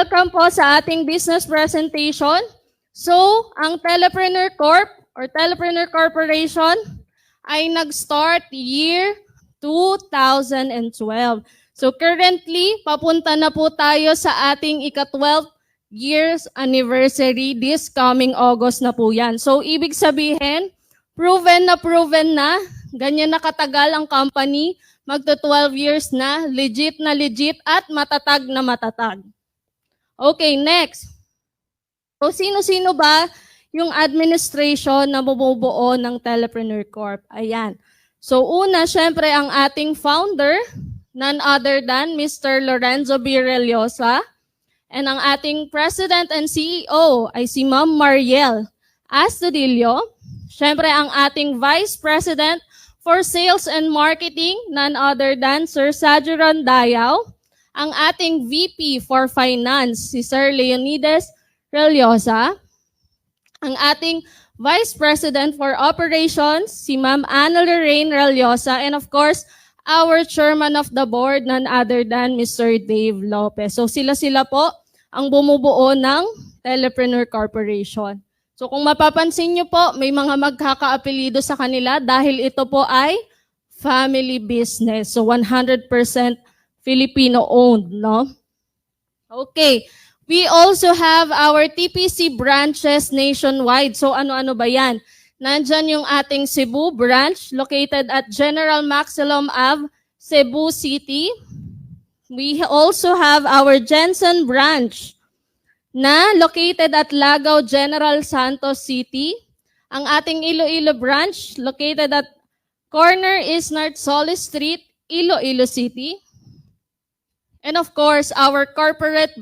welcome po sa ating business presentation. So, ang Telepreneur Corp or Telepreneur Corporation ay nag-start year 2012. So, currently, papunta na po tayo sa ating ika-12 years anniversary this coming August na po yan. So, ibig sabihin, proven na, ganyan na katagal ang company, magto 12 years na legit at matatag na matatag. Okay, next. So, sino-sino ba yung administration na bumubuo ng Telepreneur Corp? Ayan. So, una, syempre, ang ating founder, none other than Mr. Lorenzo B. Reliosa. And ang ating President and CEO ay si Ma'am Mariel Astudillo. Syempre, ang ating Vice President for Sales and Marketing, none other than Sir Sajuran Dayaw. Ang ating VP for Finance, si Sir Leonidas Reliosa. Ang ating Vice President for Operations, si Ma'am Ana Lorraine Reliosa. And of course, our Chairman of the Board, none other than Mr. Dave Lopez. So sila-sila po ang bumubuo ng Telepreneur Corporation. So kung mapapansin nyo po, may mga magkakaapelido sa kanila dahil ito po ay family business. So 100% Filipino-owned, no? Okay. We also have our TPC branches nationwide. So ano-ano ba yan? Nandyan yung ating Cebu branch located at General Maximum Ave, Cebu City. We also have our Jensen branch na located at Lagaw, General Santos City. Ang ating Iloilo branch located at corner is North Solis Street, Iloilo City. And of course, our corporate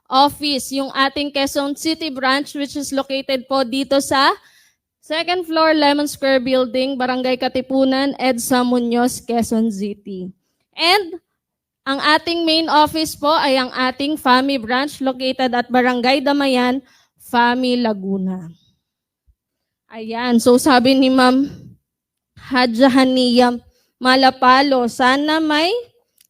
office, yung ating Quezon City branch, which is located po dito sa second floor Lemon Square Building, Barangay Katipunan, EDSA Muñoz, Quezon City. And ang ating main office po ay ang ating FAMI branch located at Barangay Damayan, FAMI Laguna. Ayan, so sabi ni Ma'am Hadja Haniya Malapalo, sana may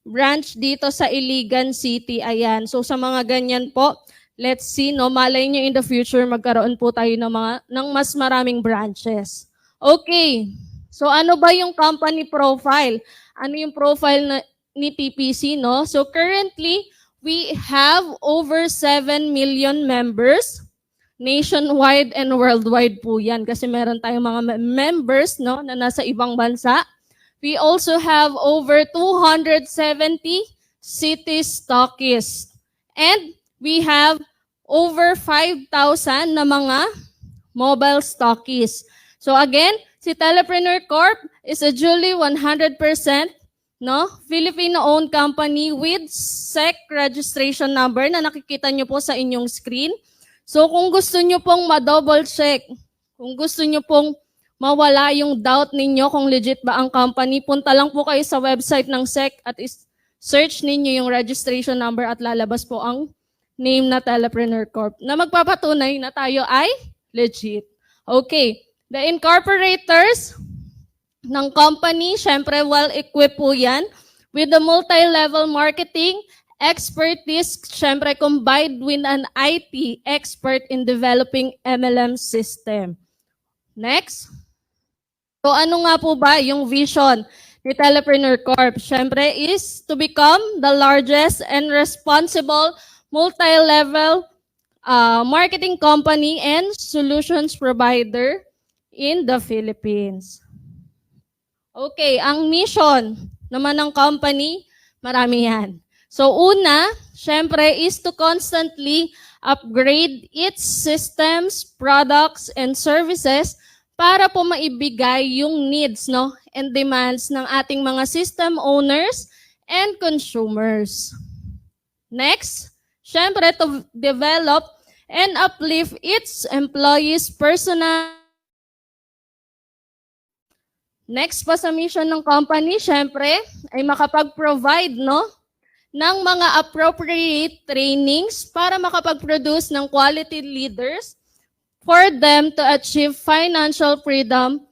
branch dito sa Iligan City. Ayan. So sa mga ganyan po, let's see, no, malay nyo in the future magkaroon po tayo ng mas maraming branches. Okay. So ano ba yung company profile? Ano yung profile ni TPC, no? So currently, we have over 7 million members. Nationwide and worldwide po yan kasi meron tayong mga members, no, na nasa ibang bansa. We also have over 270 city stockists. And we have over 5,000 na mga mobile stockists. So again, si Telepreneur Corp is a duly 100% no, Filipino-owned company with SEC registration number na nakikita nyo po sa inyong screen. So kung gusto nyo pong ma-double check, kung gusto nyo pong mawala yung doubt ninyo kung legit ba ang company, punta lang po kayo sa website ng SEC at search ninyo yung registration number at lalabas po ang name na Telepreneur Corp na magpapatunay na tayo ay legit. Okay. The incorporators ng company, syempre well-equipped po yan with the multi-level marketing expertise, syempre combined with an IT expert in developing MLM system. Next. So ano nga po ba yung vision ni Telepreneur Corp? Siyempre is to become the largest and responsible multi-level marketing company and solutions provider in the Philippines. Okay, ang mission naman ng company, marami yan. So una, siyempre is to constantly upgrade its systems, products, and services para po maibigay yung needs, no, and demands ng ating mga system owners and consumers. Next, syempre to develop and uplift its employees' personal. Next pa sa mission ng company, syempre ay makapag-provide, no, ng mga appropriate trainings para makapag-produce ng quality leaders for them to achieve financial freedom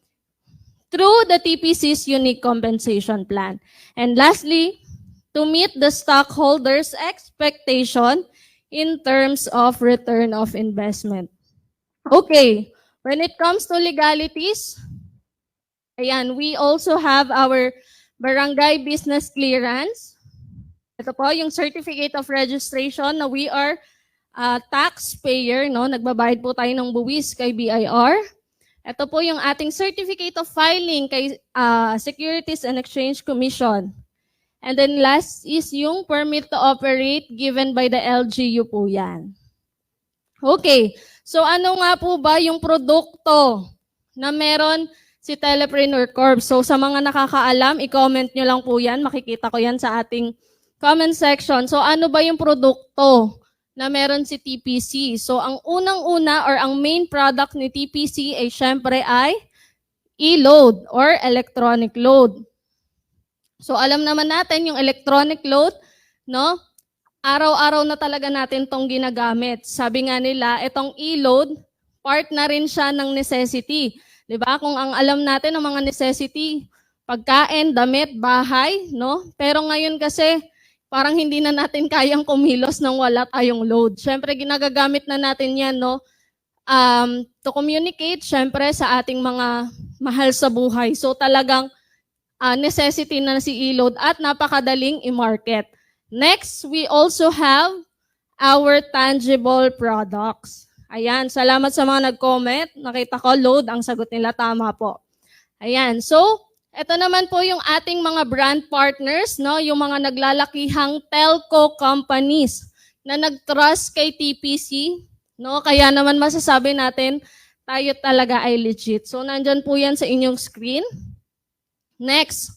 through the TPC's unique compensation plan. And lastly, to meet the stockholders' expectation in terms of return of investment. Okay, when it comes to legalities, ayan, we also have our barangay business clearance. Ito po yung certificate of registration na we are taxpayer, no? Nagbabayad po tayo ng buwis kay BIR. Ito po yung ating certificate of filing kay Securities and Exchange Commission. And then last is yung permit to operate given by the LGU po yan. Okay, so ano nga po ba yung produkto na meron si Telepreneur Corp? So sa mga nakakaalam, i-comment nyo lang po yan. Makikita ko yan sa ating comment section. So ano ba yung produkto na meron si TPC? So ang unang-una or ang main product ni TPC ay syempre ay e-load or electronic load. So alam naman natin yung electronic load, no? Araw-araw na talaga natin tong ginagamit. Sabi nga nila, itong e-load, part na rin siya ng necessity. 'Di ba? Kung ang alam natin ng mga necessity, pagkain, damit, bahay, no? Pero ngayon kasi parang hindi na natin kayang kumilos nang wala tayong load. Syempre ginagagamit na natin 'yan, no? To communicate syempre sa ating mga mahal sa buhay. So talagang necessity na si e-load at napakadaling i-market. Next, we also have our tangible products. Ayan, salamat sa mga nag-comment. Nakita ko, load, ang sagot nila, tama po. Ayan, so, ito naman po yung ating mga brand partners, no? Yung mga naglalakihang telco companies na nag-trust kay TPC, no? Kaya naman masasabi natin, tayo talaga ay legit. So, nandyan po yan sa inyong screen. Next,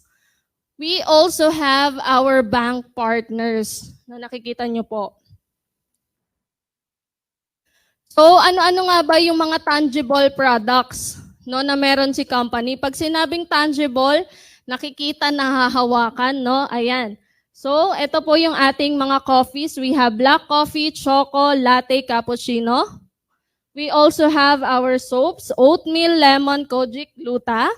we also have our bank partners na nakikita nyo po. So, ano-ano nga ba yung mga tangible products, no, na meron si company? Pag sinabing tangible, nakikita, nahahawakan, no? Ayan. So, ito po yung ating mga coffees. We have black coffee, choco, latte, cappuccino. We also have our soaps, oatmeal, lemon, kojic, gluta.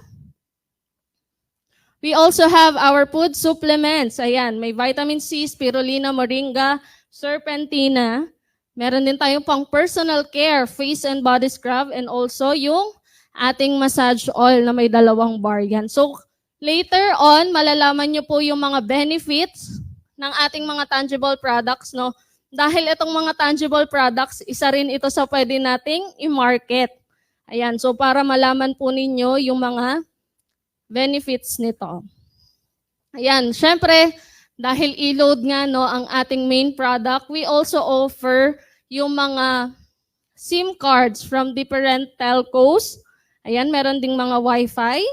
We also have our food supplements. Ayan, may vitamin C, spirulina, moringa, serpentina. Meron din tayong pang personal care, face and body scrub, and also yung ating massage oil na may 2 bar yan. So, later on, malalaman nyo po yung mga benefits ng ating mga tangible products, no? Dahil itong mga tangible products, isa rin ito sa pwede nating i-market. Ayan, so para malaman po ninyo yung mga benefits nito. Ayan, syempre, dahil e-load nga, no, ang ating main product, we also offer yung mga SIM cards from different telcos. Ayan, meron ding mga Wi-Fi.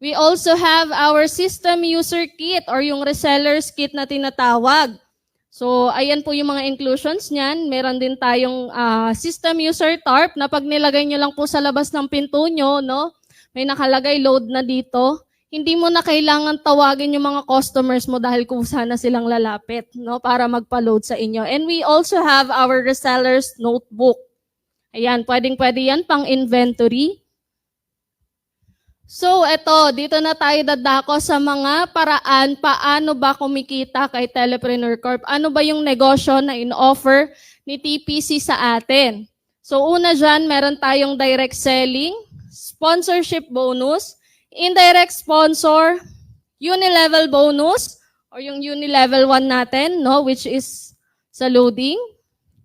We also have our system user kit or yung resellers kit na tinatawag. So, ayan po yung mga inclusions niyan. Meron din tayong system user tarp na pag nilagay nyo lang po sa labas ng pinto nyo, no, may nakalagay load na dito. Hindi mo na kailangan tawagin yung mga customers mo dahil kusa na silang lalapit, no, para magpa-load sa inyo. And we also have our resellers notebook. Ayan, pwedeng-pwede yan pang inventory. So, dito na tayo dadako sa mga paraan paano ba kumikita kay Telepreneur Corp. Ano ba yung negosyo na in-offer ni TPC sa atin? So, una dyan, meron tayong direct selling, sponsorship bonus, indirect sponsor, uni-level bonus, or yung uni-level 1 natin, no, which is sa loading.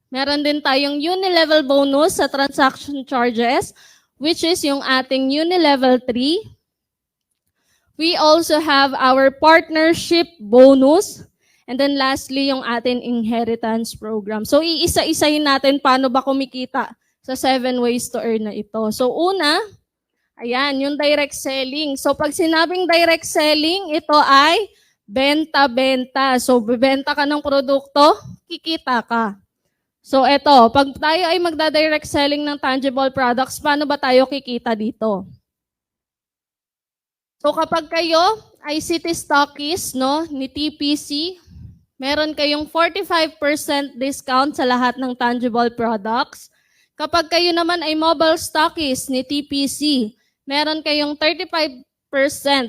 Meron din tayong uni-level bonus sa transaction charges, which is yung ating uni-level 3. We also have our partnership bonus. And then lastly, yung ating inheritance program. So, iisa-isahin natin paano ba kumikita sa 7 ways to earn na ito. So, una, ayan, yung direct selling. So, pag sinabing direct selling, ito ay benta-benta. So, bibenta ka ng produkto, kikita ka. So, pag tayo ay magda-direct selling ng tangible products, paano ba tayo kikita dito? So, kapag kayo ay city stockist, no, ni TPC, meron kayong 45% discount sa lahat ng tangible products. Kapag kayo naman ay mobile stockist ni TPC, meron kayong 35%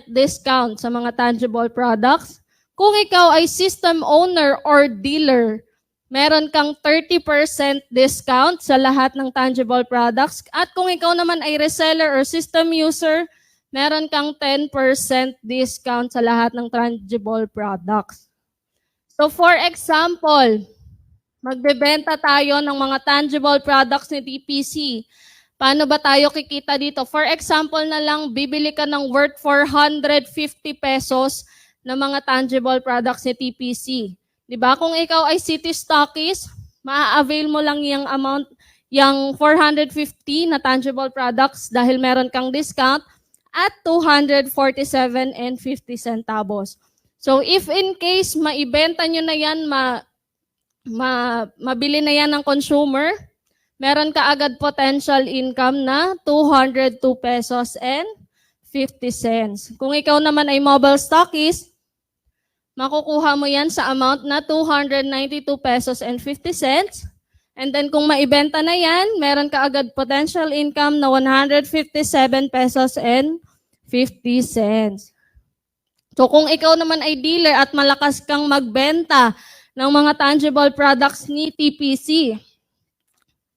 discount sa mga tangible products. Kung ikaw ay system owner or dealer, meron kang 30% discount sa lahat ng tangible products. At kung ikaw naman ay reseller or system user, meron kang 10% discount sa lahat ng tangible products. So for example, magbebenta tayo ng mga tangible products ni TPC. Paano ba tayo kikita dito? For example na lang, bibili ka ng worth 450 pesos na mga tangible products ni TPC. Diba? Kung ikaw ay city stockist, maa-avail mo lang yung amount, yung 450 na tangible products dahil meron kang discount at 247.50 centavos. So if in case maibenta nyo na yan, mabili na yan ng consumer, meron ka agad potential income na 202 pesos and 50 cents. Kung ikaw naman ay mobile stockist, makukuha mo yan sa amount na 292 pesos and 50 cents. And then kung maibenta na yan, meron ka agad potential income na 157 pesos and 50 cents. So kung ikaw naman ay dealer at malakas kang magbenta ng mga tangible products ni TPC,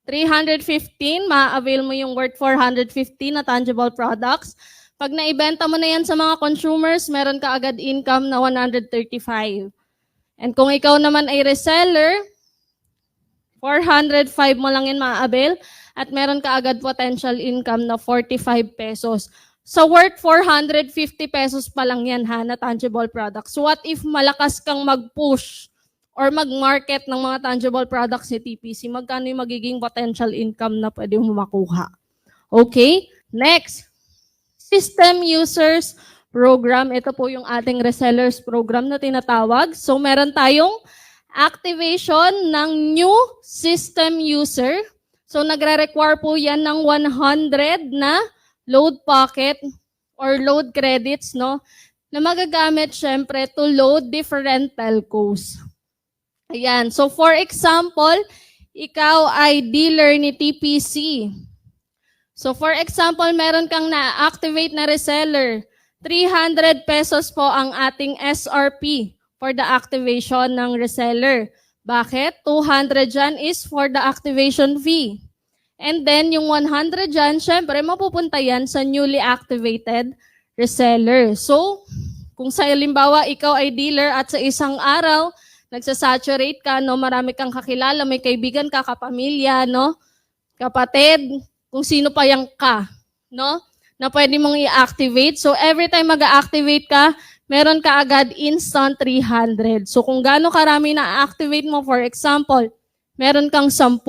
315, ma-avail mo yung worth 450 na tangible products. Pag naibenta mo na yan sa mga consumers, meron ka agad income na 135. And kung ikaw naman ay reseller, 405 mo lang yan ma-avail at meron ka agad potential income na 45 pesos. So worth 450 pesos pa lang yan ha, na tangible products. So what if malakas kang mag-push or mag-market ng mga tangible products ni TPC, magkano yung magiging potential income na pwede mo makuha? Okay, next. System Users Program. Ito po yung ating resellers program na tinatawag. So meron tayong activation ng new system user. So nagre-require po yan ng 100 na load pocket or load credits, no? Na magagamit syempre to load different telcos. Ayan. So for example, ikaw ay dealer ni TPC. So for example, meron kang na-activate na reseller. 300 pesos po ang ating SRP for the activation ng reseller. Bakit? 200 dyan is for the activation fee. And then yung 100 dyan, syempre mapupunta yan sa newly activated reseller. So kung sa halimbawa ikaw ay dealer at sa isang araw, nagsasaturate ka, no, marami kang kakilala, may kaibigan ka, kapamilya, no, kapatid, kung sino pa yang ka, no, na pwede mong i-activate. So every time mag-activate ka, meron ka agad instant 300. So kung gaano karami na-activate mo, for example, meron kang 10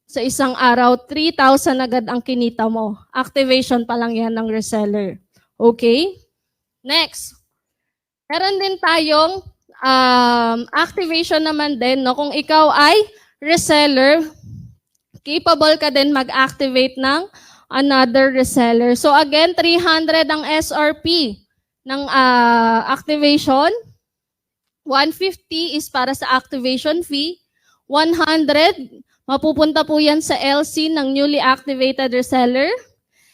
sa isang araw, 3,000 agad ang kinita mo. Activation pa lang yan ng reseller. Okay? Next. Meron din tayong activation naman din, no? Kung ikaw ay reseller, capable ka din mag-activate ng another reseller. So again, 300 ang SRP ng activation. 150 is para sa activation fee. 100, mapupunta po yan sa LC ng newly activated reseller.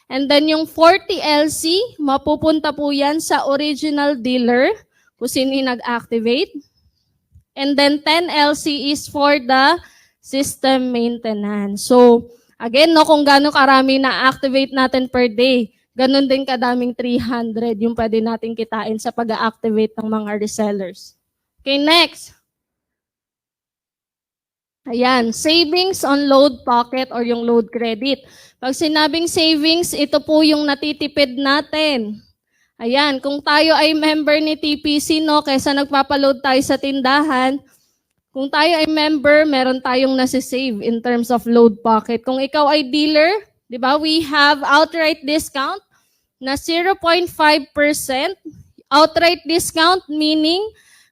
And then yung 40 LC, mapupunta po yan sa original dealer kung sino yung nag-activate. And then 10 LC is for the system maintenance. So, again, no, kung gaano karami na-activate natin per day, ganun din kadaming 300 yung pwede natin kitain sa pag-activate ng mga resellers. Okay, next. Ayan, savings on load pocket or yung load credit. Pag sinabing savings, ito po yung natitipid natin. Ayan, kung tayo ay member ni TPC, no, kaysa nagpapaload tayo sa tindahan, kung tayo ay member, meron tayong nasi-save in terms of load pocket. Kung ikaw ay dealer, di ba, we have outright discount na 0.5%. Outright discount meaning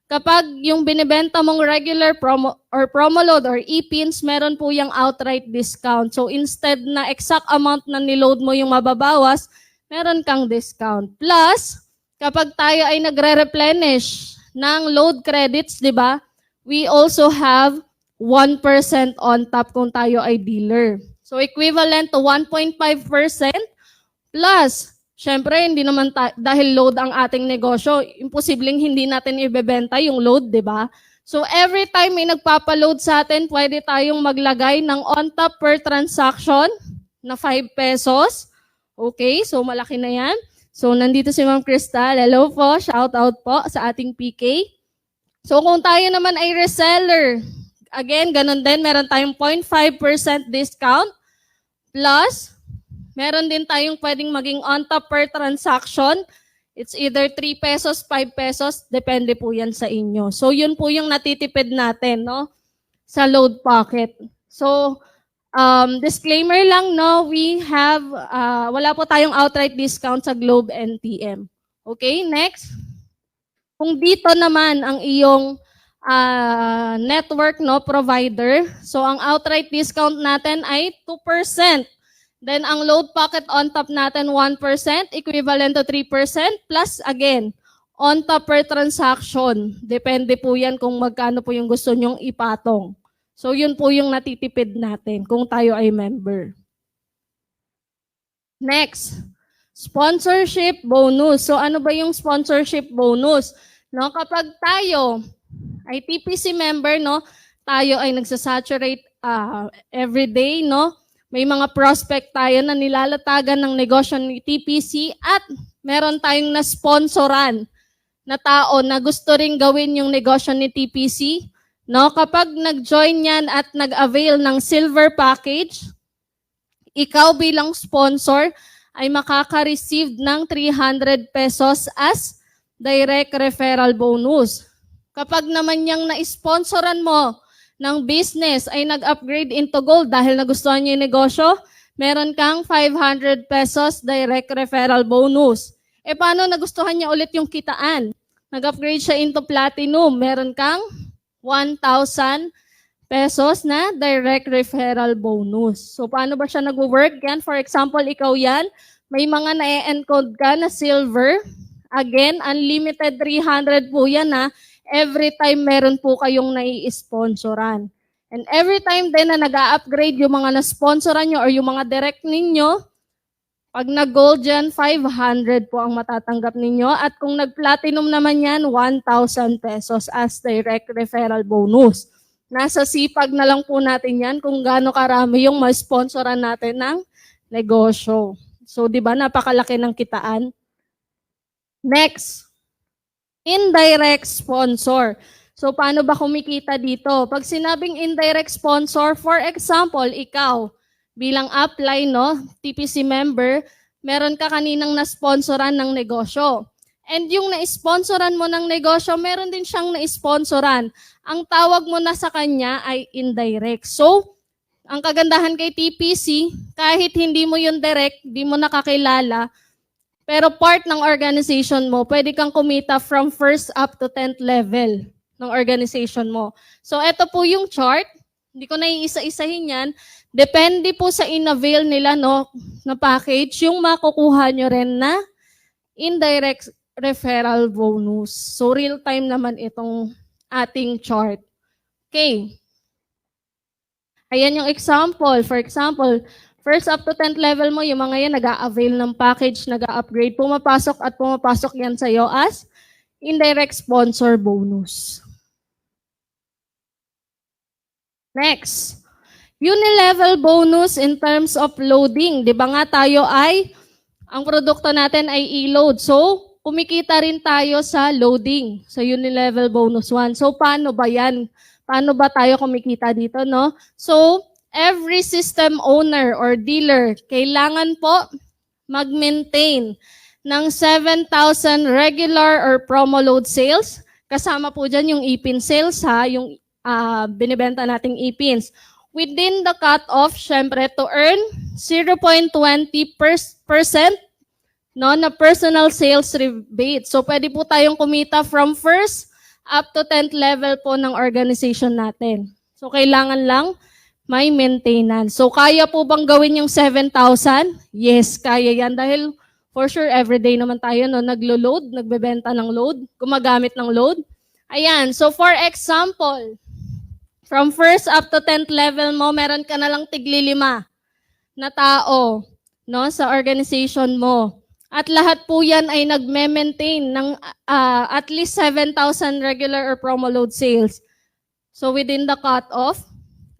kapag yung binibenta mong regular promo load or e-pins, meron po yung outright discount. So instead na exact amount na niload mo yung mababawas, meron kang discount. Plus, kapag tayo ay nagre-replenish ng load credits, di ba? We also have 1% on top kung tayo ay dealer. So equivalent to 1.5% plus, syempre hindi naman dahil load ang ating negosyo, imposibleng hindi natin ibebenta yung load, di ba? So every time may nagpapaload sa atin, pwede tayong maglagay ng on top per transaction na 5 pesos. Okay, so malaki na yan. So nandito si Ma'am Crystal. Hello po, shout out po sa ating PK. So kung tayo naman ay reseller, again, ganun din, meron tayong 0.5% discount plus meron din tayong pwedeng maging on top per transaction. It's either 3 pesos, 5 pesos, depende po yan sa inyo. So yun po yung natitipid natin, no, sa load pocket. So disclaimer lang, no, we have, wala po tayong outright discount sa Globe NTM. Okay, next. Kung dito naman ang iyong network, no, provider, so ang outright discount natin ay 2%. Then, ang load pocket on top natin, 1%, equivalent to 3%, plus again, on top per transaction. Depende po yan kung magkano po yung gusto nyong ipatong. So, yun po yung natitipid natin kung tayo ay member. Next, sponsorship bonus. So, ano ba yung sponsorship bonus? No, kapag tayo ay TPC member, no, tayo ay nagsasaturate every day, no? May mga prospect tayo na nilalatagan ng negosyo ni TPC at meron tayong na-sponsoran na tao na gusto ring gawin yung negosyo ni TPC. No? Kapag nag-join yan at nag-avail ng silver package, ikaw bilang sponsor ay makaka-receive ng 300 pesos as direct referral bonus. Kapag naman yung na-sponsoran mo ng business ay nag-upgrade into gold dahil nagustuhan niyo yung negosyo, meron kang 500 pesos direct referral bonus. E paano nagustuhan niya ulit yung kitaan? Nag-upgrade siya into platinum, meron kang 1,000 pesos na direct referral bonus. So paano ba siya nag-work yan? For example, ikaw yan, may mga na-encode ka na silver. Again, unlimited 300 po yan ha. Every time meron po kayong nai-sponsoran. And every time din na nag-a-upgrade yung mga na-sponsoran nyo or yung mga direct ninyo, pag nag-gold yan, 500 po ang matatanggap ninyo. At kung nag-platinum naman yan, 1,000 pesos as direct referral bonus. Nasa sipag na lang po natin yan kung gaano karami yung ma-sponsoran natin ng negosyo. So, di ba, napakalaki ng kitaan. Next. Indirect sponsor. So, paano ba kumikita dito? Pag sinabing indirect sponsor, for example, ikaw, bilang upline, no, TPC member, meron ka kaninang na-sponsoran ng negosyo. And yung na-sponsoran mo ng negosyo, meron din siyang na-sponsoran. Ang tawag mo na sa kanya ay indirect. So, ang kagandahan kay TPC, kahit hindi mo yung direct, di mo nakakilala, pero part ng organization mo, pwede kang kumita from first up to 10th level ng organization mo. So, ito po yung chart. Hindi ko na iisa-isahin yan. Depende po sa in-avail nila, no, na package, yung makukuha nyo rin na indirect referral bonus. So, real-time naman itong ating chart. Okay. Ayan yung example. For example, first up to 10th level mo, yung mga yan nag-a-avail ng package, nag-a-upgrade, pumapasok at pumapasok yan sa'yo as indirect sponsor bonus. Next, unilevel bonus in terms of loading. Di ba nga tayo ay, ang produkto natin ay e-load. So, kumikita rin tayo sa loading, sa unilevel bonus 1. So, paano ba yan? Paano ba tayo kumikita dito, no? So, every system owner or dealer, kailangan po mag-maintain ng 7,000 regular or promo load sales. Kasama po dyan yung e-pin sales ha, yung binibenta nating e-pins. Within the cut-off, syempre, to earn 0.20% no, na personal sales rebate. So, pwede po tayong kumita from first up to 10th level po ng organization natin. So, kailangan lang may maintenance. So, kaya po bang gawin yung 7,000? Yes, kaya yan. Dahil, for sure, everyday naman tayo, no, naglo-load, nagbebenta ng load, gumagamit ng load. Ayan. So, for example, from first up to 10th level mo, meron ka na lang tigli-5 na tao, no, sa organization mo. At lahat po yan ay nagme-maintain ng at least 7,000 regular or promo load sales. So within the cutoff,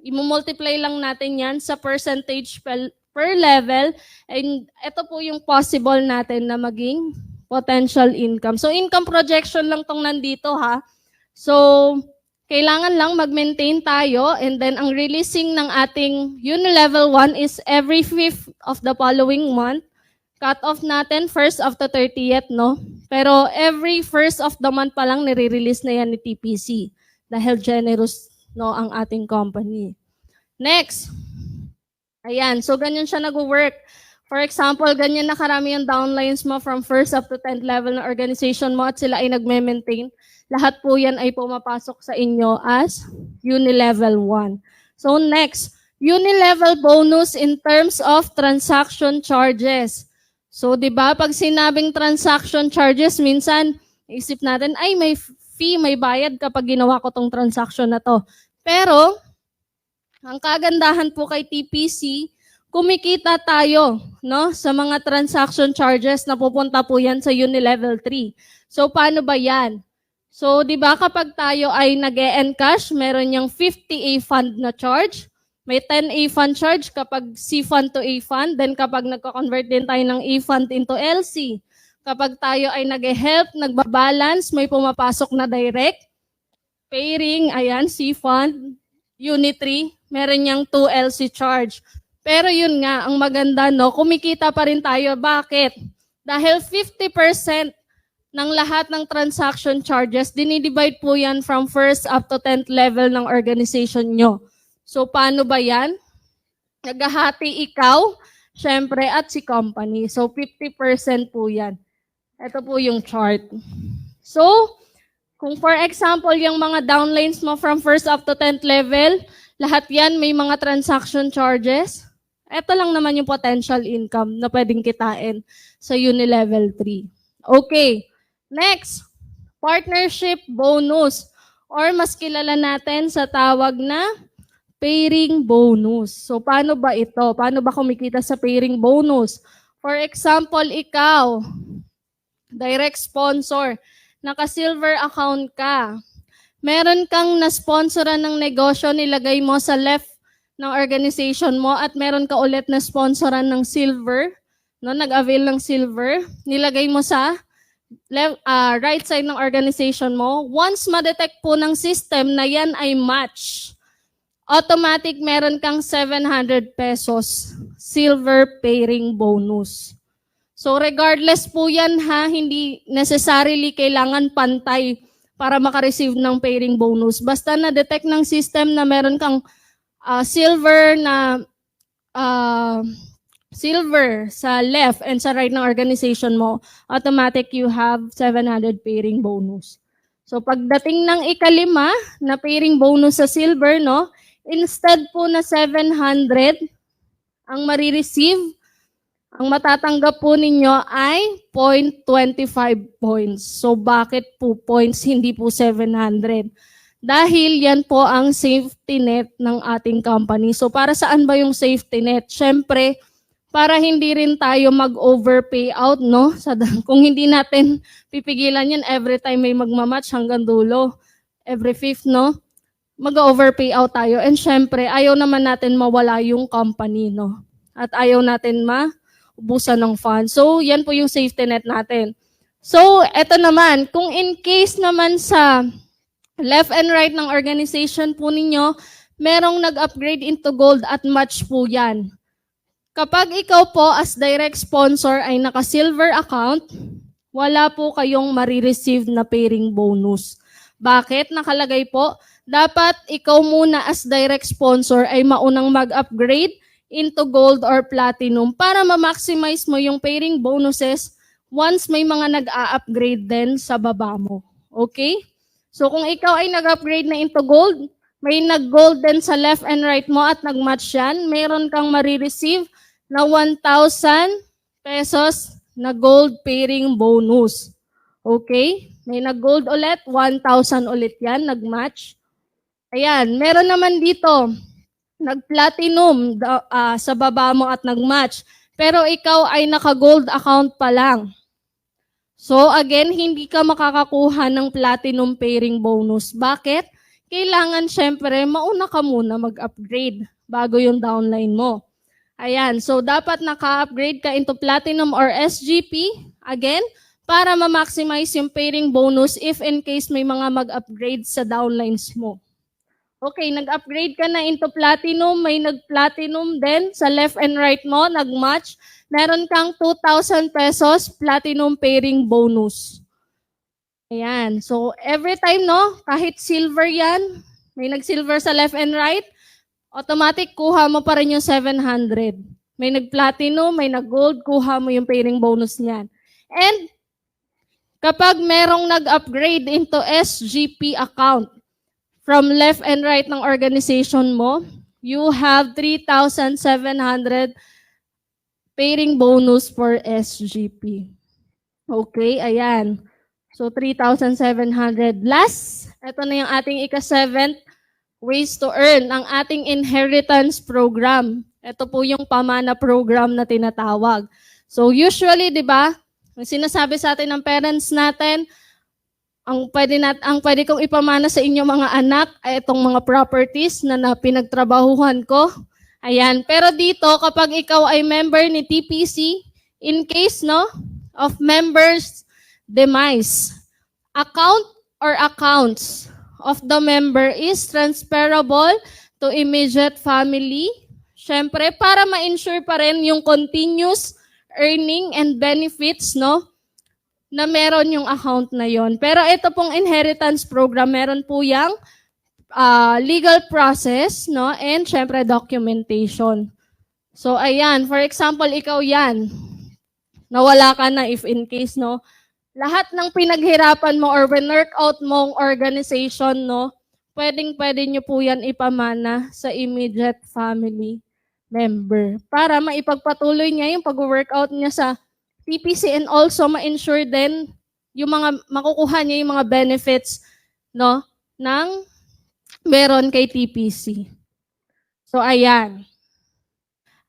i-multiply lang natin yan sa percentage per level, and ito po yung possible natin na maging potential income. So income projection lang tong nandito ha. So kailangan lang mag-maintain tayo, and then ang releasing ng ating Unilevel 1 is every 5th of the following month. Cut off natin 1st of the 30th, no? Pero every 1st of the month pa lang nire-release na yan ni TPC dahil generous, no, ang ating company. Next. Ayan, so ganyan siya nag-work. For example, ganyan na karami yung downlines mo from 1st up to 10th level ng organization mo at sila ay nagme-maintain. Lahat po yan ay pumapasok sa inyo as Unilevel 1. So next, Unilevel bonus in terms of transaction charges. So 'di ba pag sinabing transaction charges, minsan isip natin ay may fee, may bayad kapag ginawa ko tong transaction na to. Pero ang kagandahan po kay TPC, kumikita tayo, no, sa mga transaction charges na pupunta po yan sa Unilevel 3. So paano ba yan? So, di ba kapag tayo ay nag-e-encash, meron yung 50A fund na charge, may 10A fund charge kapag C fund to A fund, then kapag nagko-convert din tayo ng A fund into LC. Kapag tayo ay nag-e-help, nagbabalance, may pumapasok na direct, pairing, ayan, C fund, Unit 3, meron yung 2LC charge. Pero yun nga, ang maganda, no, kumikita pa rin tayo. Bakit? Dahil 50% ng lahat ng transaction charges, dinidivide po yan from 1st up to 10th level ng organization nyo. So, paano ba yan? Naghahati ikaw, syempre, at si company. So, 50% po yan. Ito po yung chart. So, kung for example, yung mga downlines mo from 1st up to 10th level, lahat yan may mga transaction charges. Ito lang naman yung potential income na pwedeng kitain sa Unilevel 3. Okay. Next, partnership bonus, or mas kilala natin sa tawag na pairing bonus. So, paano ba ito? Paano ba kumikita sa pairing bonus? For example, ikaw, direct sponsor, naka-silver account ka, meron kang na-sponsoran ng negosyo, nilagay mo sa left ng organization mo, at meron ka ulit na sponsoran ng silver, no, nag-avail ng silver, nilagay mo sa right side ng organization mo. Once ma-detect po ng system na yan ay match, automatic meron kang 700 pesos silver pairing bonus. So regardless po yan ha, hindi necessarily kailangan pantay para makareceive ng pairing bonus. Basta na-detect ng system na meron kang silver na silver sa left and sa right ng organization mo, automatic you have 700 pairing bonus. So pagdating ng ikalima na pairing bonus sa silver, no, instead po na 700 ang marireceive, ang matatanggap po ninyo ay 0.25 points. So bakit po points, hindi po 700? Dahil yan po ang safety net ng ating company. So para saan ba yung safety net? Syempre, para hindi rin tayo mag-overpay out, no? Kung hindi natin pipigilan yan every time may magmamatch hanggang dulo, every fifth, no? Mag-overpay out tayo. And syempre, ayaw naman natin mawala yung company, no? At ayaw natin maubusan ng funds. So, yan po yung safety net natin. So, eto naman, kung in case naman sa left and right ng organization po ninyo, merong nag-upgrade into gold at match po yan. Kapag ikaw po as direct sponsor ay naka-silver account, wala po kayong marireceive na pairing bonus. Bakit? Nakalagay po, dapat ikaw muna as direct sponsor ay maunang mag-upgrade into gold or platinum para ma-maximize mo yung pairing bonuses once may mga nag-a-upgrade din sa baba mo. Okay? So kung ikaw ay nag-upgrade na into gold, may nag-gold din sa left and right mo at nag-match yan, meron kang marireceive na 1,000 pesos na gold pairing bonus. Okay? May nag-gold ulit, 1,000 ulit yan, nag-match. Ayan, meron naman dito, nag-platinum sa baba mo at nag-match. Pero ikaw ay naka-gold account pa lang. So again, hindi ka makakakuha ng platinum pairing bonus. Bakit? kailangan syempre mauna ka muna mag-upgrade bago yung downline mo. Ayan, so dapat naka-upgrade ka into Platinum or SGP, again, para ma-maximize yung pairing bonus if in case may mga mag-upgrade sa downlines mo. Okay, nag-upgrade ka na into Platinum, may nag-Platinum din sa left and right mo, nag-match. Meron kang 2,000 pesos Platinum pairing bonus. Ayan, so every time, no, kahit silver yan, may nag-silver sa left and right, automatic kuha mo pa rin yung 700. May nag-platinum, may nag-gold, kuha mo yung pairing bonus niyan. And kapag merong nag-upgrade into SGP account from left and right ng organization mo, you have 3,700 pairing bonus for SGP. Okay, ayan. So 3,700. Last, ito na yung ating ika-7th ways to earn, ang ating inheritance program. Ito po yung pamana program na tinatawag. So usually, di ba, ang sinasabi sa atin ng parents natin, ang pwede kong ipamana sa inyo mga anak ay itong mga properties na pinagtrabahuhan ko. Ayan. Pero dito, kapag ikaw ay member ni TPC, in case, no, of members' demise, account or accounts of the member is transferable to immediate family. Syempre, para ma-ensure pa rin yung continuous earning and benefits, no, na meron yung account na yon. Pero ito pong inheritance program, meron po yung legal process, no, and syempre documentation. So, ayan, for example, ikaw yan, nawala ka na if in case, no, lahat ng pinaghirapan mo or workout mong organization, no, pwede nyo po yan ipamana sa immediate family member para maipagpatuloy niya yung pag-workout niya sa TPC and also ma-ensure din yung mga makukuha niya yung mga benefits, no, ng meron kay TPC. So, ayan.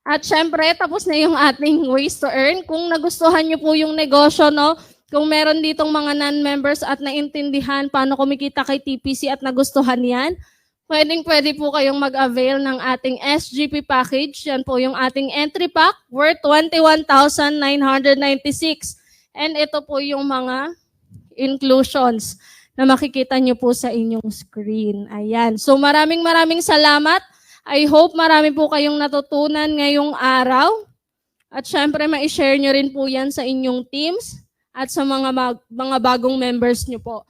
At syempre, tapos na yung ating ways to earn. Kung nagustuhan nyo po yung negosyo, no, kung meron ditong mga non-members at naintindihan paano kumikita kay TPC at nagustuhan yan, pwede po kayong mag-avail ng ating SGP package. Yan po yung ating entry pack worth 21,996. And ito po yung mga inclusions na makikita nyo po sa inyong screen. Ayan. So maraming salamat. I hope marami po kayong natutunan ngayong araw. At syempre, ma-share nyo rin po yan sa inyong teams at sa mga bagong members nyo po.